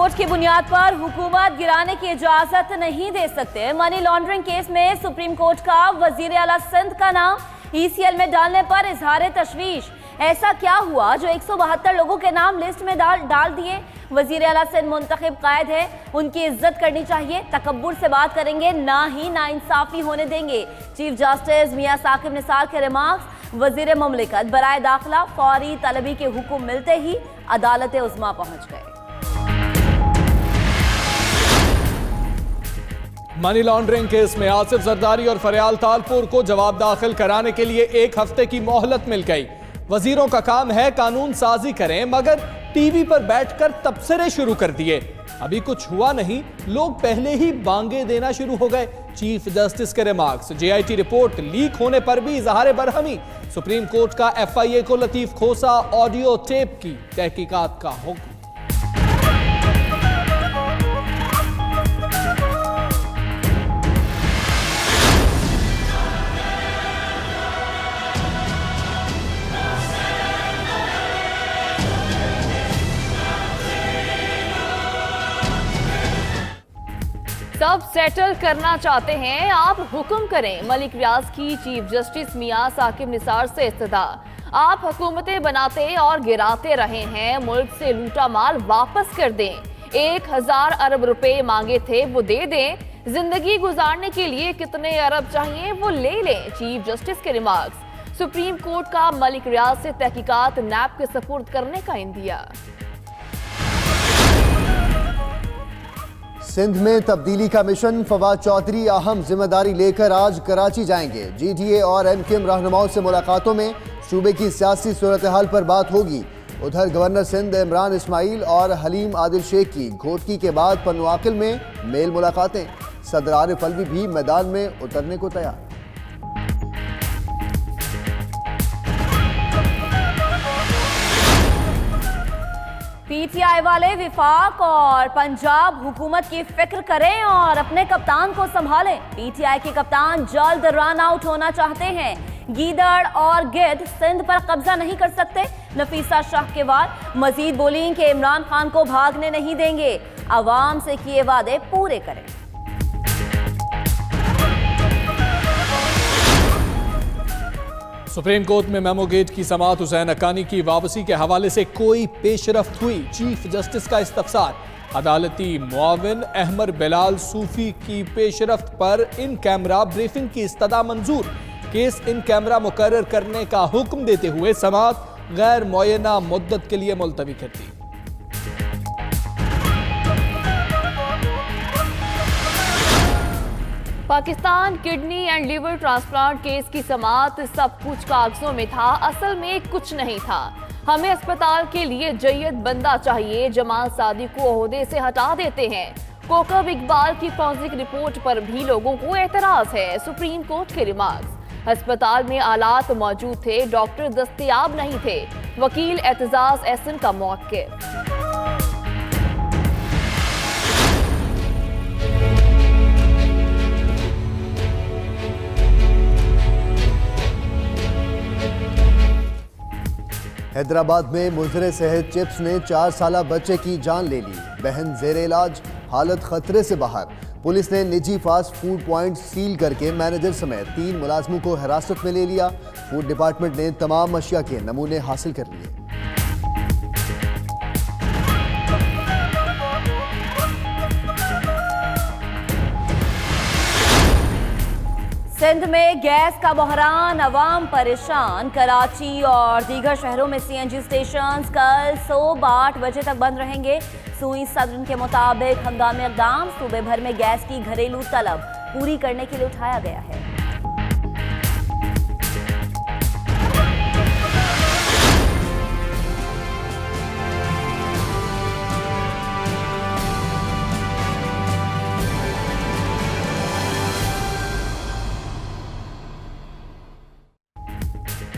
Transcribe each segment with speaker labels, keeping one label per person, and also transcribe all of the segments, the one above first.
Speaker 1: Court की बुनियाद पर हुकूमत गिराने की इजाजत नहीं दे सकते। मनी लॉन्ड्रिंग केस में सुप्रीम कोर्ट का वजीर आला सिंध का नाम ECL में डालने पर इजहार तशवीश। ऐसा क्या हुआ जो 172 लोगों के नाम लिस्ट में डाल दिए? वजीर आला सिंध मुंतखब कायद है, उनकी इज्जत करनी चाहिए। तकब्बुर से बात करेंगे, ना ही नाइंसाफी होने देंगे। चीफ जस्टिस मियां साकिब निसार के रिमार्क्स। वजीर मुमलिकत बराए दाखिला फौरी तलबी के हुक्म मिलते ही अदालत उज़्मा पहुंच गए।
Speaker 2: मनी लॉन्ड्रिंग केस में आसिफ जरदारी और फरियाल तालपुर को जवाब दाखिल कराने के लिए 1 हफ्ते की मोहलत मिल गई। वजीरों का काम है कानून साजी करें, मगर टीवी पर बैठकर तबसरे शुरू कर दिए। अभी कुछ हुआ नहीं, लोग पहले ही बांगे देना शुरू हो गए। चीफ जस्टिस के रिमार्क्स। JIT रिपोर्ट लीक होने पर भी इजहार बरहमी। सुप्रीम कोर्ट का FIA को लतीफ खोसा ऑडियो टेप की तहकीकात का हुक्म।
Speaker 3: सब सेटल करना चाहते हैं, आप हुक्म करें। मलिक रियाज की चीफ जस्टिस मियां साकिब निसार से इस्तदा। आप हुकूमतें बनाते और गिराते रहे हैं, मुल्क से लूटा माल वापस कर दें। 1000 अरब रुपए मांगे थे वो दे दें। जिंदगी गुजारने के लिए कितने अरब चाहिए वो ले लें। चीफ जस्टिस के रिमार्क्स। सुप्रीम कोर्ट का मलिक रियाज से तहकीकात नैब के सपुर्द करने का इंदिया।
Speaker 4: सिंध में तब्दीली का मिशन। फवाद चौधरी अहम जिम्मेदारी लेकर आज कराची जाएंगे। GTA और MKM रहनुमाओं से मुलाकातों में सूबे की सियासी सूरत हाल पर बात होगी। उधर गवर्नर सिंध इमरान इस्माइल और हलीम आदिल शेख की घोटकी के बाद पन्नुआकिल में मेल मुलाकातें। सदर आरिफ अलवी भी मैदान में उतरने को तैयार।
Speaker 1: PTI वाले विफाक और पंजाब हुकूमत की फिक्र करें और अपने कप्तान को संभालें। PTI के कप्तान जल्द रन आउट होना चाहते हैं। गीदड़ और गिद्ध सिंध पर कब्जा नहीं कर सकते। नफीसा शाहकेवार मजीद बोली कि इमरान खान को भागने नहीं देंगे, अवाम से किए वादे पूरे करें।
Speaker 2: सुप्रीम कोर्ट में मेमो गेट की समाअत। हुसैन हक्कानी की वापसी के हवाले से कोई पेशरफ्त हुई? चीफ जस्टिस का इस्तफसार। अदालती मुआविन अहमद बिलाल सूफी की पेशरफ्त पर इन कैमरा ब्रीफिंग की इस्तदा मंजूर। केस इन कैमरा मुकर्रर करने का हुक्म देते हुए समाअत गैर मुअय्यना मुद्दत के लिए मुलतवी कर दी।
Speaker 3: Pakistan kidney and liver transplant case की समाअत। सब कुछ कागजों में था, असल में कुछ नहीं था। हमें अस्पताल के लिए जय्यद बंदा चाहिए। जमाल सादिक को ओहदे से हटा देते हैं। कोकब इकबाल की फॉरेंसिक रिपोर्ट पर भी लोगों को एतराज है। सुप्रीम कोर्ट के रिमार्क्स। अस्पताल में आलात मौजूद थे, डॉक्टर दस्तयाब नहीं थे। वकील एतजाज एहसन का मौक़िफ़।
Speaker 4: हैदराबाद में मुजरे सेहत चिप्स ने 4 साला बच्चे की जान ले ली। बहन जेर इलाज, हालत खतरे से बाहर। पुलिस ने निजी फास्ट फूड पॉइंट सील करके मैनेजर समेत 3 मुलाजमों को हिरासत में ले लिया। फूड डिपार्टमेंट ने तमाम अशिया के नमूने हासिल कर लिए।
Speaker 1: सिंध में गैस का बहरान, अवाम परेशान। कराची और दीगर शहरों में CNG स्टेशन कल सुबह 8 बजे तक बंद रहेंगे। सूई सदर के मुताबिक हंगामी इक़दाम सूबे भर में गैस की घरेलू तलब पूरी करने के लिए उठाया गया है।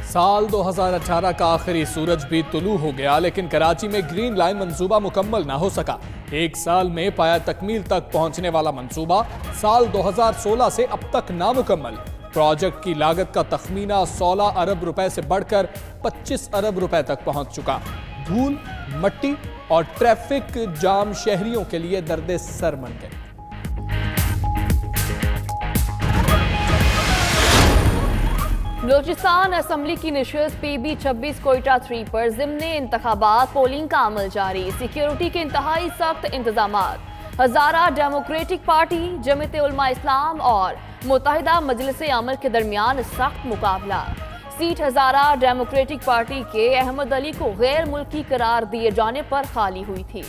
Speaker 2: साल 2018 का आखिरी सूरज भी तुलू हो गया, लेकिन कराची में ग्रीन लाइन मंसूबा मुकम्मल ना हो सका। 1 साल में पाया तकमील तक पहुंचने वाला मंसूबा साल 2016 से अब तक नामुकम्मल। प्रोजेक्ट की लागत का तखमीना 16 अरब रुपए से बढ़कर 25 अरब रुपए तक पहुंच चुका। धूल, मट्टी और ट्रैफिक जाम शहरियों के लिए दर्द सर बन गए।
Speaker 3: बलूचिस्तान असेंबली की निशस्त PB 26 कोयटा 3 पर ज़िम्नी इंतखाबात पोलिंग का अमल जारी। सिक्योरिटी के इंतहाई सख्त इंतजामात। हज़ारा डेमोक्रेटिक पार्टी, जमीयत उलमा इस्लाम और मुत्तहिदा मजलिस अमल के दरमियान सख्त मुकाबला। सीट हज़ारा डेमोक्रेटिक पार्टी के अहमद अली को गैर मुल्की करार दिए जाने पर खाली हुई थी।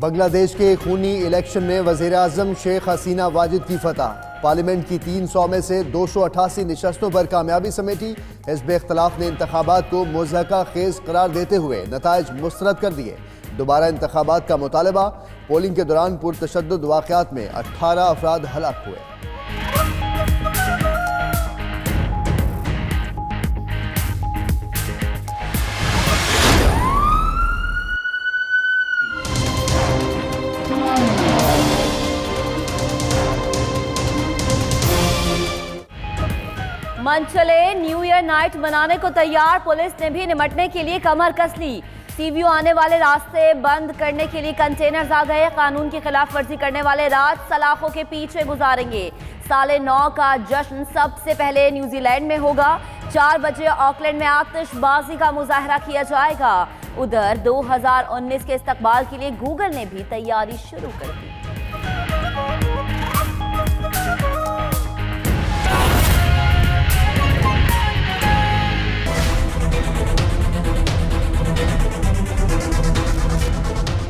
Speaker 4: बांग्लादेश के खूनी इलेक्शन में वज़ीर आज़म शेख हसीना वाजिद की फतह। पार्लियामेंट की 300 में से 288 निशस्तों पर कामयाबी समेटी। हिज़्ब इख्तिलाफ ने इंतखाबात को मुज़हका खेज करार देते हुए नताइज मुस्तरद कर दिए। दोबारा इंतखाबात का मुतालबा। पोलिंग के दौरान पुरतशद्दुद वाक़यात में 18 अफराद हलाक हुए।
Speaker 1: मनचले न्यू ईयर नाइट मनाने को तैयार। पुलिस ने भी निपटने के लिए कमर कस ली। सीवीओ आने वाले रास्ते बंद करने के लिए कंटेनर्स आ गए। कानून की खिलाफ वर्जी करने वाले रात सलाखों के पीछे गुजारेंगे। 9:30 का जश्न सबसे पहले न्यूजीलैंड में होगा। 4 बजे ऑकलैंड में आतिशबाजी का मुजाहरा किया जाएगा। उधर 2019 के इस्तकबाल के लिए गूगल ने भी तैयारी शुरू कर दी।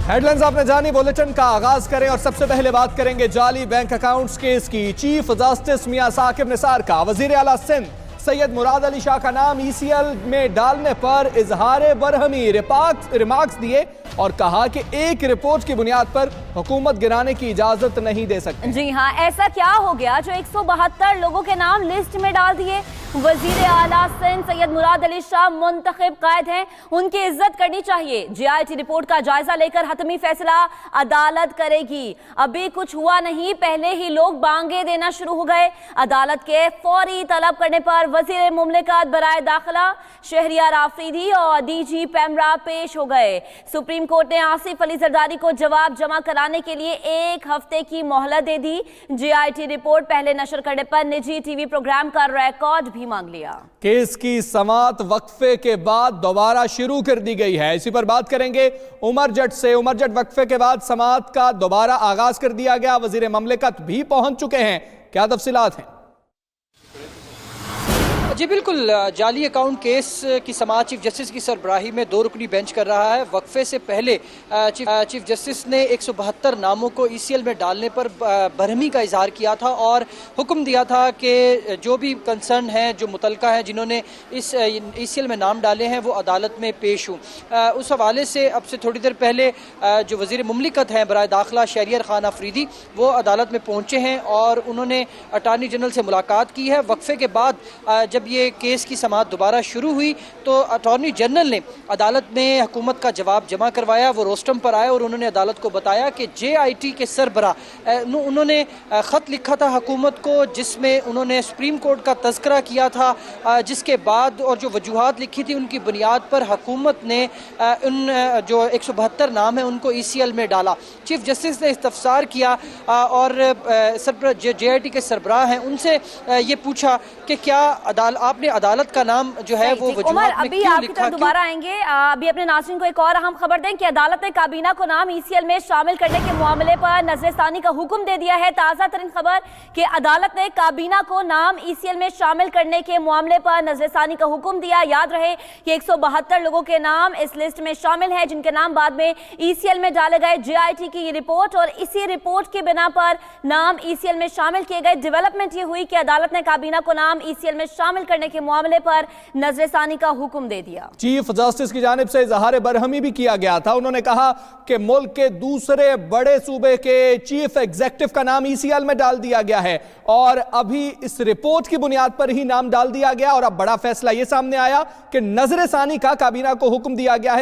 Speaker 2: हेडलाइंस आपने जानी, बुलेटिन का आगाज करें और सबसे पहले बात करेंगे जाली बैंक अकाउंट्स केस की। चीफ जस्टिस मियां साकिब निसार का वजीर आला सिंध सैयद मुराद अली शाह का नाम ECL में डालने पर इजहार बरहमी रिमार्क्स दिए और कहा कि एक रिपोर्ट की बुनियाद पर हुकूमत गिराने की इजाजत नहीं दे सकते।
Speaker 1: जी हाँ, ऐसा क्या हो गया जो 172 लोगों के नाम लिस्ट में डाल दिए? वजीर आला सिंध सैयद मुराद अली शाह मुंतखब कायद हैं, उनकी इज्जत करनी चाहिए। GIT रिपोर्ट का जायजा लेकर हतमी फैसला अदालत करेगी। अभी कुछ हुआ नहीं, पहले ही लोग बांगे देना शुरू हो गए। अदालत के फौरी तलब करने पर वजीर मुमलिकत बराए दाखिला शहरियार आफरीदी और DG पैमरा पेश हो गए। सुप्रीम कोर्ट ने आसिफ अली जरदारी को जवाब जमा कराने के लिए 1 हफ्ते की मोहलत दे दी। GIT रिपोर्ट पहले नशर करने पर निजी टीवी प्रोग्राम का रिकॉर्ड भी मांग लिया।
Speaker 2: केस की समाअत वक्फे के बाद दोबारा शुरू कर दी गई है। इसी पर बात करेंगे उमर जट से। उमर जट, वक्फे के बाद समाअत का दोबारा आगाज कर दिया गया। वजीर ममलिकत भी पहुंच चुके हैं, क्या तफसीलात हैं?
Speaker 5: जी बिल्कुल, जाली अकाउंट केस की समाअत चीफ जस्टिस की सरबराही में 2 रुकनी बेंच कर रहा है। वक्फे से पहले चीफ जस्टिस ने 172 नामों को ECL में डालने पर बरहमी का इजहार किया था और हुक्म दिया था कि जो भी कंसर्न हैं, जो मुतलका हैं, जिन्होंने इस ECL में नाम डाले हैं, वो अदालत में पेश हों। उस हवाले से अब से थोड़ी देर पहले जो वज़ीर मुमलिकत हैं बराए दाखिला शहरियार खान अफरीदी, वो अदालत में पहुँचे हैं और उन्होंने अटारनी जनरल से मुलाकात की है। वक्फे के बाद जब ये केस की समाअत दोबारा शुरू हुई तो अटॉर्नी जनरल ने अदालत में हुकूमत का जवाब जमा करवाया। वो रोस्टम पर आए और उन्होंने अदालत को बताया कि JIT के सरबराह उन्होंने ख़त लिखा था हुकूमत को, जिसमें उन्होंने सुप्रीम कोर्ट का तज़किरा किया था, जिसके बाद और जो वजूहात लिखी थी उनकी बुनियाद पर हुकूमत ने उन जो 172 नाम हैं उनको ECL में डाला। चीफ जस्टिस ने इस्तफसार किया और JIT के सरबराह हैं उनसे ये पूछा कि क्या आपने अदालत का नाम जो है वो
Speaker 1: उमर, अभी आपकी तरफ दोबारा आएंगे। अभी अपने नाज़रीन को एक और अहम खबर दें कि अदालत ने काबीना को नाम ECL में शामिल करने के मामले पर नजरसानी का हुक्म दे दिया है। ताज़ा तरीन खबर कि अदालत ने काबीना को नाम ECL में शामिल करने के मामले पर नजरसानी का हुक्म दिया। याद रहे कि 172 लोगों के नाम इस लिस्ट में शामिल है, जिनके नाम बाद में ECL में डाले गए। JIT की ये रिपोर्ट और इसी रिपोर्ट की बिना पर नाम ECL में शामिल किए गए। डेवलपमेंट ये हुई कि अदालत ने काबीना को नाम ECL में शामिल करने के मामले पर नजरसानी का हुक्म दे दिया।
Speaker 2: चीफ जस्टिस की जानिब से इजहार बरहमी भी किया गया था। उन्होंने कहा कि मुल्क के दूसरे बड़े सूबे के चीफ एग्जीक्यूटिव का नाम ECL में डाल दिया गया है और अभी इस रिपोर्ट की बुनियाद पर ही नाम डाल दिया गया और अब बड़ा फैसला यह सामने आया कि नजरसानी का काबीना को हुक्म दिया गया है।